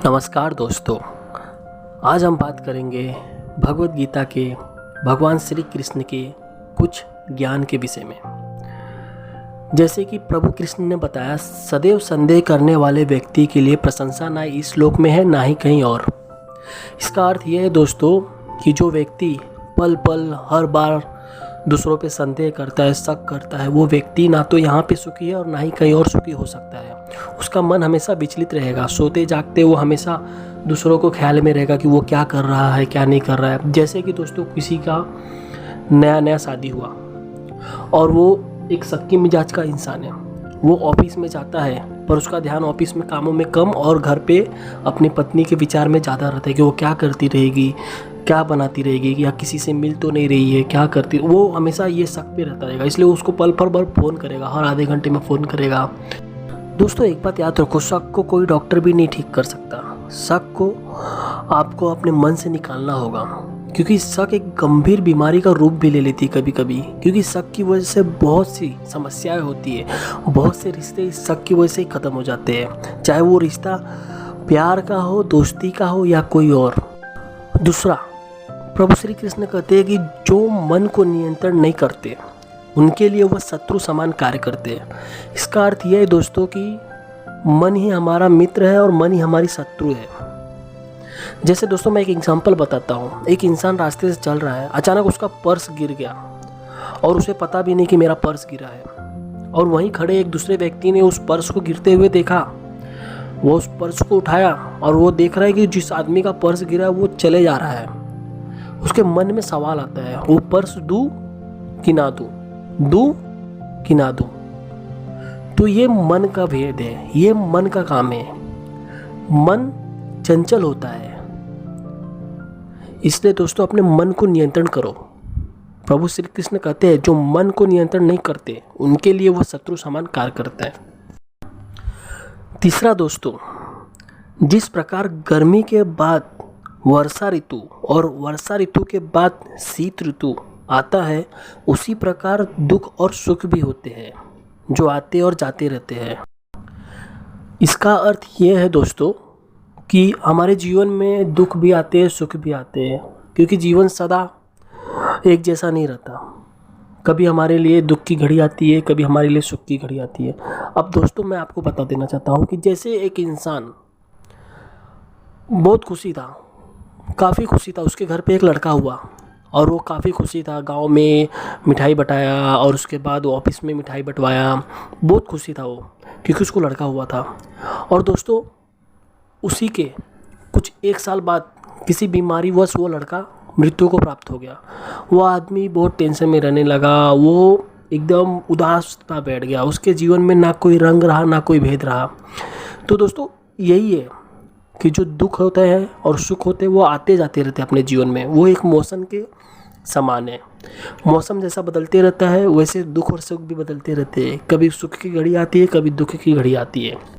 नमस्कार दोस्तों। आज हम बात करेंगे भगवत गीता के भगवान श्री कृष्ण के कुछ ज्ञान के विषय में। जैसे कि प्रभु कृष्ण ने बताया, सदैव संदेह करने वाले व्यक्ति के लिए प्रशंसा ना इस लोक में है ना ही कहीं और। इसका अर्थ यह है दोस्तों कि जो व्यक्ति पल पल हर बार दूसरों पे संदेह करता है, शक करता है, वो व्यक्ति ना तो यहाँ पे सुखी है और ना ही कहीं और सुखी हो सकता है। उसका मन हमेशा विचलित रहेगा, सोते जागते वो हमेशा दूसरों को ख्याल में रहेगा कि वो क्या कर रहा है, क्या नहीं कर रहा है। जैसे कि दोस्तों किसी का नया शादी हुआ और वो एक शक्की मिजाज का इंसान है, वो ऑफिस में जाता है पर उसका ध्यान ऑफिस में कामों में कम और घर पे अपनी पत्नी के विचार में ज़्यादा रहता है कि वो क्या करती रहेगी, क्या बनाती रहेगी, या किसी से मिल तो नहीं रही है, क्या करती। वो हमेशा ये शक पे रहता रहेगा, इसलिए उसको पल पर फ़ोन करेगा, हर आधे घंटे में फ़ोन करेगा। दोस्तों एक बात याद रखो, शक को कोई डॉक्टर भी नहीं ठीक कर सकता। शक को आपको अपने मन से निकालना होगा, क्योंकि शक एक गंभीर बीमारी का रूप भी ले लेती है कभी कभी। क्योंकि शक की वजह से बहुत सी समस्याएं होती है, बहुत से रिश्ते इस शक की वजह से ही ख़त्म हो जाते हैं, चाहे वो रिश्ता प्यार का हो, दोस्ती का हो या कोई और। दूसरा, प्रभु श्री कृष्ण कहते हैं कि जो मन को नियंत्रण नहीं करते उनके लिए वह शत्रु समान कार्य करते हैं। इसका अर्थ यह है दोस्तों कि मन ही हमारा मित्र है और मन ही हमारी शत्रु है। जैसे दोस्तों मैं एक एग्जांपल बताता हूँ। एक इंसान रास्ते से चल रहा है, अचानक उसका पर्स गिर गया और उसे पता भी नहीं कि मेरा पर्स गिरा है। और वहीं खड़े एक दूसरे व्यक्ति ने उस पर्स को गिरते हुए देखा। वो उस पर्स को उठाया और वो देख रहा है कि जिस आदमी का पर्स गिरा वो चले जा रहा है। उसके मन में सवाल आता है, वो पर्स दूं कि ना दूं, दूं कि ना दूं। तो ये मन का भेद है, ये मन का काम है। मन चंचल होता है, इसलिए दोस्तों अपने मन को नियंत्रण करो। प्रभु श्री कृष्ण कहते हैं जो मन को नियंत्रण नहीं करते उनके लिए वह शत्रु समान कार्य करता है। तीसरा दोस्तों, जिस प्रकार गर्मी के बाद वर्षा ऋतु और वर्षा ऋतु के बाद शीत ऋतु आता है, उसी प्रकार दुख और सुख भी होते हैं जो आते और जाते रहते हैं। इसका अर्थ ये है दोस्तों कि हमारे जीवन में दुख भी आते हैं, सुख भी आते हैं, क्योंकि जीवन सदा एक जैसा नहीं रहता। कभी हमारे लिए दुख की घड़ी आती है, कभी हमारे लिए सुख की घड़ी आती है। अब दोस्तों मैं आपको बता देना चाहता हूँ कि जैसे एक इंसान बहुत खुशी था, काफ़ी खुशी था, उसके घर पे एक लड़का हुआ और वो काफ़ी खुशी था, गांव में मिठाई बटाया और उसके बाद वो ऑफिस में मिठाई बंटवाया। बहुत खुशी था वो, क्योंकि उसको लड़का हुआ था। और दोस्तों उसी के कुछ एक साल बाद किसी बीमारीवश वो लड़का मृत्यु को प्राप्त हो गया। वो आदमी बहुत टेंशन में रहने लगा, वो एकदम उदास सा बैठ गया। उसके जीवन में ना कोई रंग रहा ना कोई भेद रहा। तो दोस्तों यही है कि जो दुख होता है और सुख होते हैं वो आते जाते रहते हैं अपने जीवन में। वो एक मौसम के समान है, मौसम जैसा बदलते रहता है वैसे दुख और सुख भी बदलते रहते हैं। कभी सुख की घड़ी आती है, कभी दुख की घड़ी आती है।